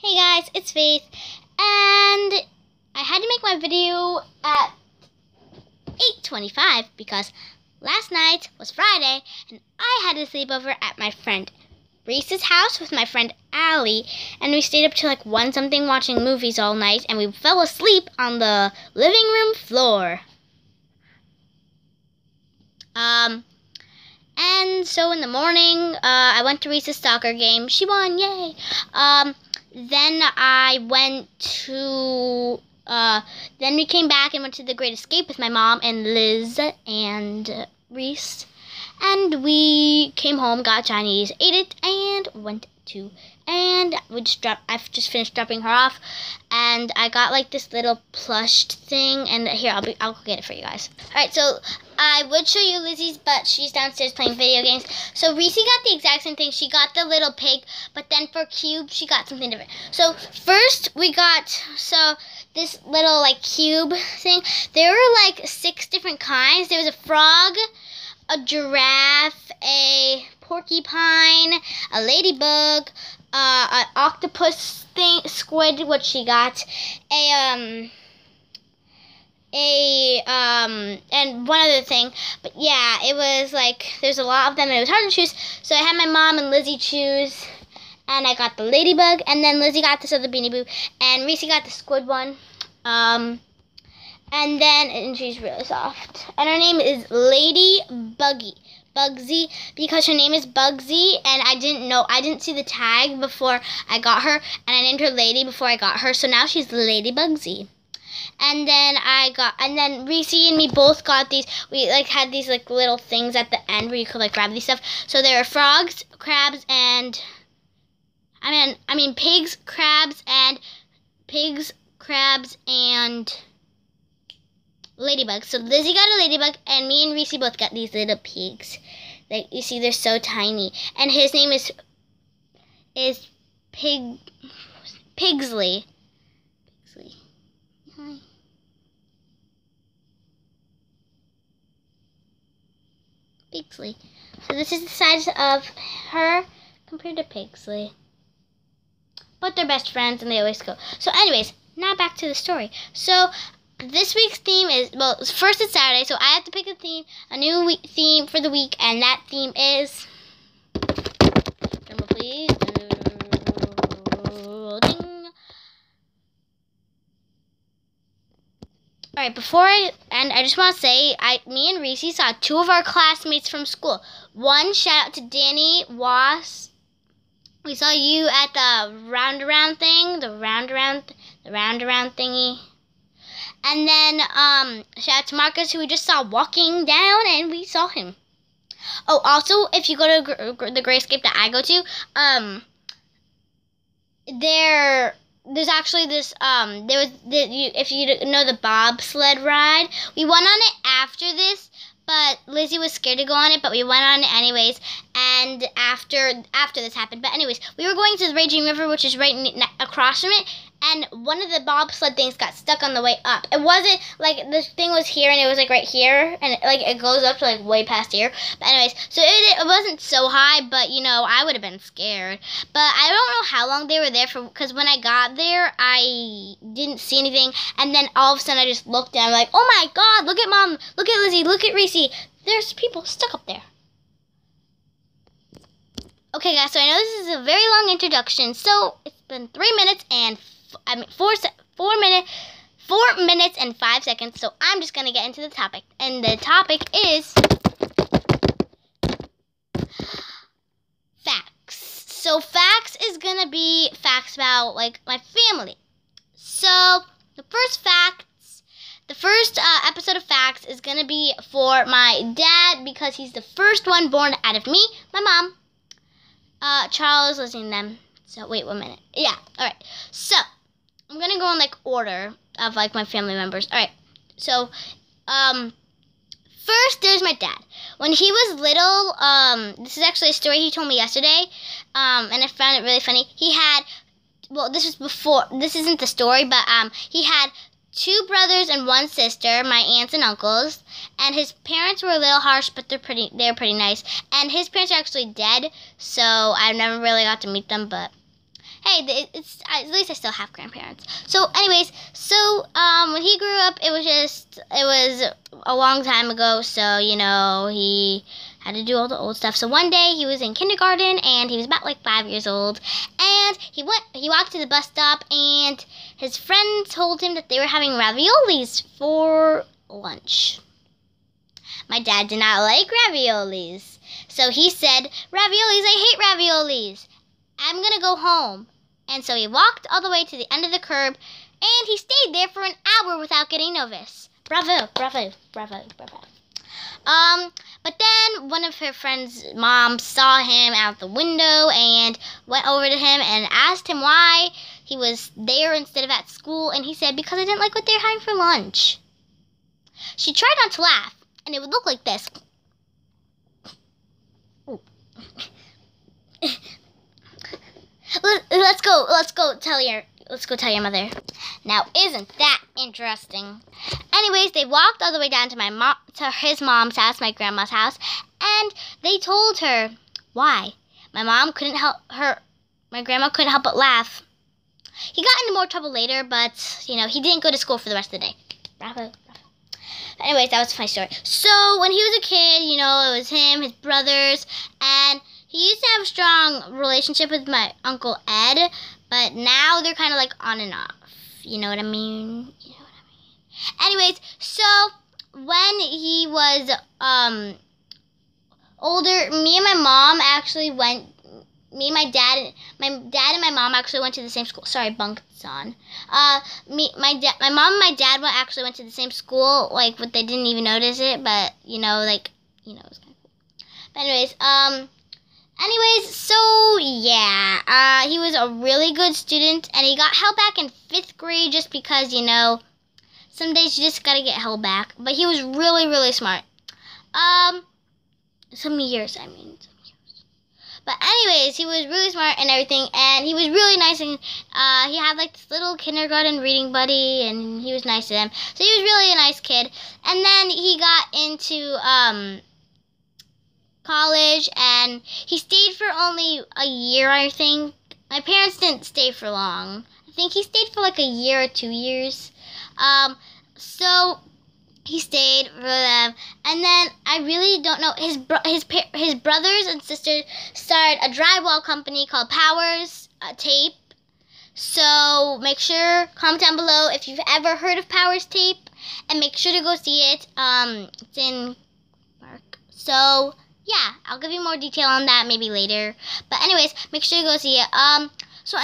Hey guys, it's Faith, and I had to make my video at 8:25 because last night was Friday and I had to sleep over at my friend Reese's house with my friend Allie, and we stayed up till like 1 something watching movies all night, and we fell asleep on the living room floor. And so in the morning, I went to Reese's soccer game. She won, yay! Then I went to, then we came back and went to the Great Escape with my mom and Liz and Reese. And we came home, got Chinese, ate it, and went to, and I've just finished dropping her off. And I got like this little plushed thing, and here, I'll go get it for you guys. Alright, so I would show you Lizzie's, but she's downstairs playing video games. So Reese got the exact same thing. She got the little pig, but then for Cube, she got something different. So first we got, this little like cube thing. There were like 6 different kinds. There was a frog, a giraffe, a porcupine, a ladybug, an octopus thing, squid, what she got, and one other thing. But yeah, it was like, there's a lot of them and it was hard to choose. So I had my mom and Lizzie choose, and I got the ladybug, and then Lizzie got this other Beanie Boo, and Reese got the squid one. And she's really soft. And her name is Lady Bugsy, because her name is Bugsy, and I didn't see the tag before I got her, and I named her Lady before I got her, so now she's Lady Bugsy. And then Reese and me both got these. We like had these like little things at the end where you could like grab these stuff. So there are frogs, crabs, and pigs, crabs, and ladybugs. So Lizzie got a ladybug, and me and Reese both got these little pigs. Like you see, they're so tiny. And his name is Pigsley. Hi. Pigsley. So this is the size of her compared to Pigsley. But they're best friends and they always go. So anyways, now back to the story. So this week's theme is, well, first it's Saturday, so I have to pick a theme, a new theme for the week, and that theme is, drumroll please, ding. Alright, before I end, I just want to say, me and Reese saw 2 of our classmates from school. One, shout out to Danny Was. We saw you at the round-around thing, the round-around thingy. And then, shout out to Marcus, who we just saw walking down, and we saw him. Oh, also, if you go to the Great Escape that I go to, there's actually this, if you know the bobsled ride, we went on it after this, but Lizzie was scared to go on it, but we went on it anyways, and after this happened. But anyways, we were going to the Raging River, which is right across from it, and one of the bobsled things got stuck on the way up. It wasn't, like, the thing was here, and it was, like, right here, and, it goes up to, like, way past here. But anyways, so it wasn't so high, but, you know, I would have been scared. But I don't know how long they were there for, because when I got there, I didn't see anything, and then all of a sudden I just looked and I'm like, oh my god, look at Mom, look at Lizzie, look at Reese, there's people stuck up there. Okay guys, so I know this is a very long introduction, so it's been 3 minutes and 4 minutes and 5 seconds, so I'm just going to get into the topic. And the topic is facts. So facts is going to be facts about, like, my family. So the first episode of facts is going to be for my dad, because he's the first one born out of me, my mom, Charles, listening to them. So wait 1 minute. Yeah, alright. So I'm gonna go in like order of like my family members. Alright. So first there's my dad. When he was little, this is actually a story he told me yesterday, and I found it really funny. He had, well, this was before, this isn't the story, but he had 2 brothers and 1 sister, my aunts and uncles, and his parents were a little harsh, but they're pretty nice. And his parents are actually dead, so I never really got to meet them, but hey, at least I still have grandparents. So, anyways, when he grew up, it was a long time ago. So, he had to do all the old stuff. So one day he was in kindergarten and he was about like 5 years old, and he walked to the bus stop, and his friend told him that they were having raviolis for lunch. My dad did not like raviolis, so he said, "Raviolis, I hate raviolis. I'm gonna go home." And so he walked all the way to the end of the curb, and he stayed there for an hour without getting noticed. Bravo, bravo, bravo, bravo. But then one of her friend's moms saw him out the window and went over to him and asked him why he was there instead of at school, and he said, "Because I didn't like what they were having for lunch." She tried not to laugh, and it would look like this. Let's go tell your mother. Now, isn't that interesting? Anyways, they walked all the way down to his mom's house, my grandma's house, and they told her why. My grandma couldn't help but laugh. He got into more trouble later, but, he didn't go to school for the rest of the day. Bravo. But anyways, that was a funny story. So, when he was a kid, it was him, his brothers, and he used to have a strong relationship with my Uncle Ed, but now they're kind of like on and off. You know what I mean? Anyways, so when he was older, me and my dad and my mom actually went to the same school. Sorry, bunk's on. My mom and my dad actually went to the same school, but they didn't even notice it, but, it was kind of cool. But anyways, so, yeah, he was a really good student, and he got held back in 5th grade just because, some days you just gotta get held back. But he was really, really smart. Some years. But anyways, he was really smart and everything, and he was really nice, and he had, this little kindergarten reading buddy, and he was nice to them. So he was really a nice kid. And then he got into, college, and he stayed for only a year, I think. My parents didn't stay for long. I think he stayed for a year or 2 years. So he stayed for them, and then I really don't know. His brothers and sisters started a drywall company called Powers Tape. So make sure, comment down below if you've ever heard of Powers Tape, and make sure to go see it. It's in Park. So yeah, I'll give you more detail on that maybe later. But anyways, make sure to go see it. So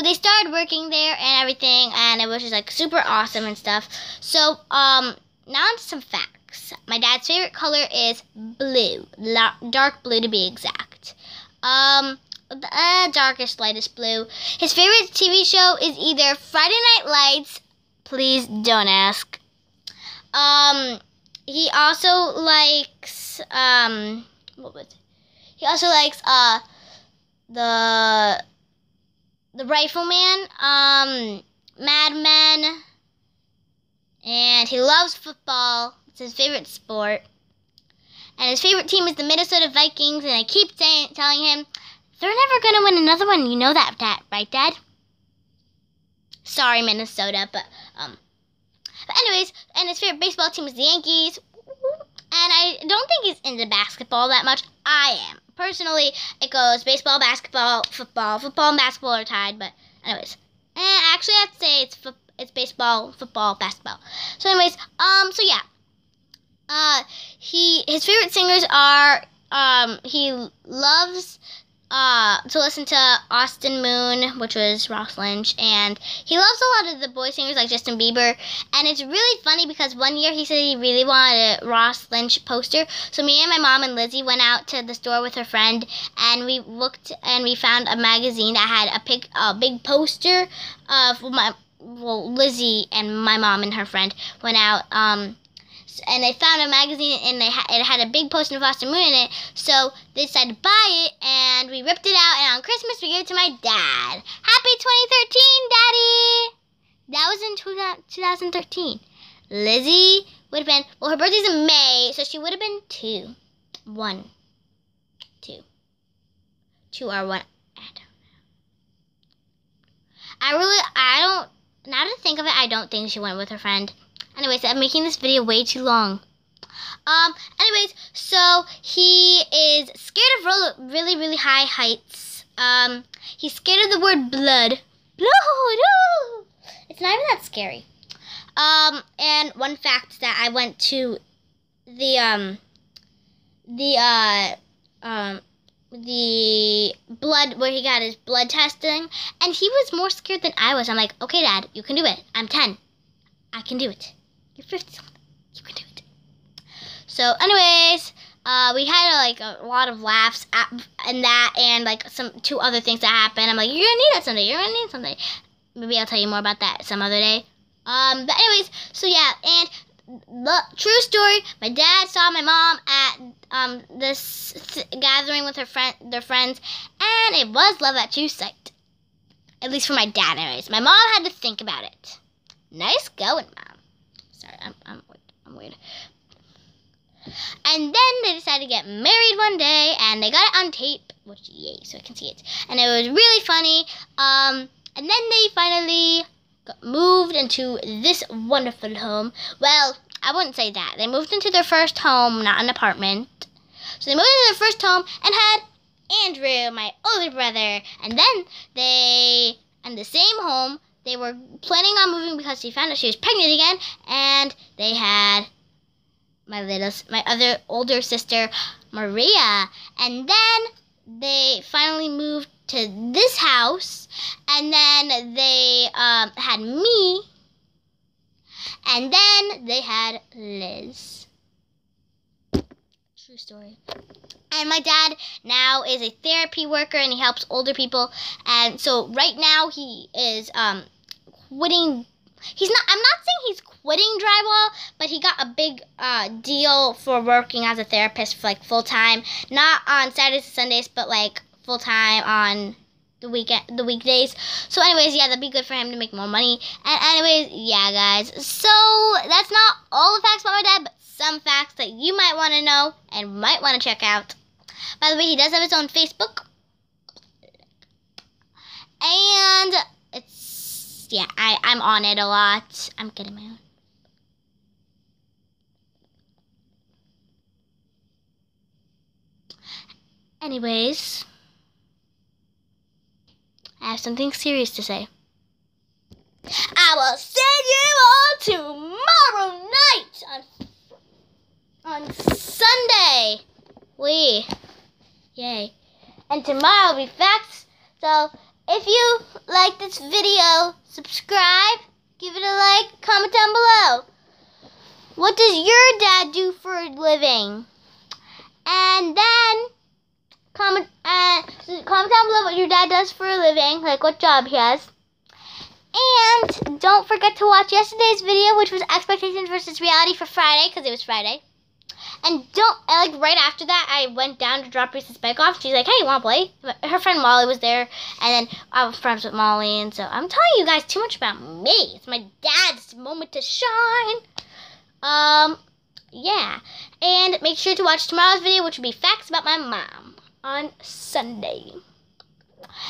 they started working there and everything, and it was just super awesome and stuff. So now on to some facts. My dad's favorite color is blue, dark blue to be exact. Darkest, lightest blue. His favorite TV show is either Friday Night Lights. Please don't ask. He also likes He also likes the Rifleman, Mad Men, and he loves football. It's his favorite sport. And his favorite team is the Minnesota Vikings, and I keep telling him, they're never going to win another one. You know that, right, Dad? Sorry, Minnesota, but anyways, and his favorite baseball team is the Yankees. And I don't think he's into basketball that much. I am. Personally, it goes baseball, basketball, football. Football and basketball are tied, but anyways. Actually, I'd say it's baseball, football, basketball. So anyways, so yeah. His favorite singers are, he loves to listen to Austin Moon, which was Ross Lynch, and he loves a lot of the boy singers like Justin Bieber. And it's really funny because one year he said he really wanted a Ross Lynch poster, so me and my mom and Lizzie went out to the store with her friend, and we looked and we found a magazine that had a big poster of Lizzie and my mom and her friend went out, and they found a magazine, and it had a big poster of Austin Moon in it, so they decided to buy it, and we ripped it out, and on Christmas we gave it to my dad. Happy 2013, Daddy! That was in 2013. Lizzie would have been, well, her birthday's in May, so she would have been 2. 1. 2. 2 or 1. I don't know. now to think of it, I don't think she went with her friend. Anyways, I'm making this video way too long. Anyways, so he is scared of really, really high heights. He's scared of the word blood. Blood! Oh! It's not even that scary. And one fact that I went to the blood, where he got his blood testing, and he was more scared than I was. I'm like, okay, Dad, you can do it. I'm 10. I can do it. You're 50 something. You can do it. So, anyways, we had like a lot of laughs and that, and like two other things that happened. I'm like, you're gonna need that someday. You're gonna need someday. Maybe I'll tell you more about that some other day. But anyways, so yeah, and the true story, my dad saw my mom at this gathering with their friends, and it was love at first sight. At least for my dad, anyways. My mom had to think about it. Nice going, Mom. Sorry, I'm weird. And then they decided to get married one day, and they got it on tape, which yay, so I can see it. And it was really funny. And then they finally moved into this wonderful home. Well, I wouldn't say that. They moved into their first home, not an apartment. So they moved into their first home and had Andrew, my older brother. And then they, in the same home, they were planning on moving because she found out she was pregnant again. And they had my other older sister, Maria. And then they finally moved to this house, and then they had me, and then they had Liz. True story. And my dad now is a therapy worker, and he helps older people. And so right now he is quitting. I'm not saying he's quitting drywall, but he got a big deal for working as a therapist for like full time, not on Saturdays and Sundays, but like full time on the weekdays. So anyways, yeah, that'd be good for him to make more money. And anyways, yeah, guys. So that's not all the facts about my dad, but some facts that you might want to know and might want to check out. By the way, he does have his own Facebook, and yeah, I'm on it a lot. I'm getting my own. Anyways, I have something serious to say. I will see you all tomorrow night on Sunday. Yay. And tomorrow will be facts. So if you like this video, subscribe, give it a like, comment down below. What does your dad do for a living? And then comment down below what your dad does for a living, like what job he has. And don't forget to watch yesterday's video, which was expectations versus reality for Friday, because it was Friday. And like right after that, I went down to drop Reese's bike off. She's like, hey, you want to play? Her friend Molly was there, and then I was friends with Molly, and so I'm telling you guys too much about me. It's my dad's moment to shine. Yeah. And make sure to watch tomorrow's video, which will be facts about my mom on Sunday.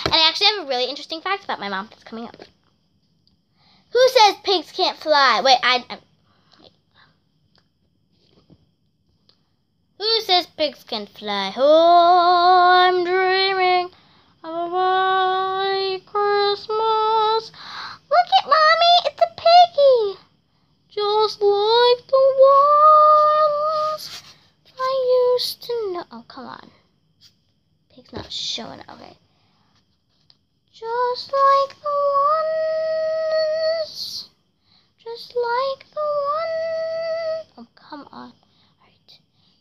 And I actually have a really interesting fact about my mom that's coming up. Who says pigs can't fly? Wait, Who says pigs can fly? Oh, I'm dreaming of a white Christmas. Look at Mommy, it's a piggy. Just like the ones I used to know. Oh, come on. Pig's not showing it. Okay. Just like the ones. Just like the ones. Oh, come on.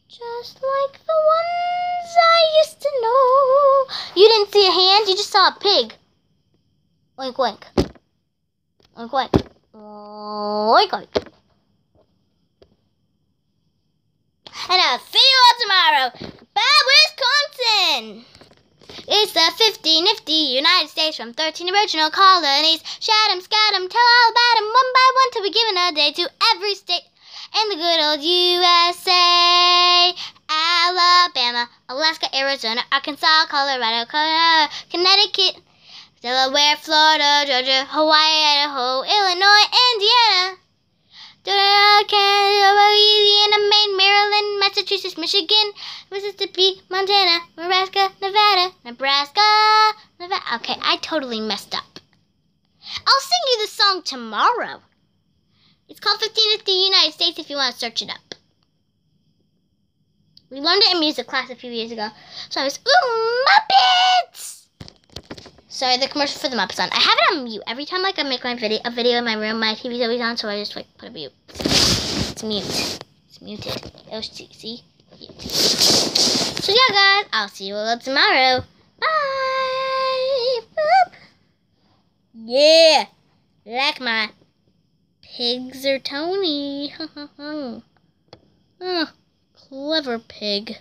Just like the ones I used to know. You didn't see a hand, you just saw a pig. Oink, oink. Oink, oink. Oink, oink. And I'll see you all tomorrow. Bye, Wisconsin! It's the 50 nifty United States from 13 original colonies. Shout 'em, scout 'em, tell all about 'em one by one till we given a day to every state in the good old USA. Alabama, Alaska, Arizona, Arkansas, Colorado, Connecticut, Delaware, Florida, Georgia, Hawaii, Idaho, Illinois, Indiana, Canada, Louisiana, Maine, Maryland, Massachusetts, Michigan, Mississippi, Montana, Nebraska, Nevada. Okay, I totally messed up. I'll sing you the song tomorrow. It's called 1550 United States if you want to search it up. We learned it in music class a few years ago. So I was, ooh, Muppets! Sorry, the commercial for the Muppets on. I have it on mute. Every time like I make a video in my room, my TV's always on, so I just like put a mute. It's mute. It's muted. Oh, see? Mute. So yeah, guys, I'll see you all tomorrow. Bye! Boop. Yeah! Like my pigs or Tony. Oh, clever pig.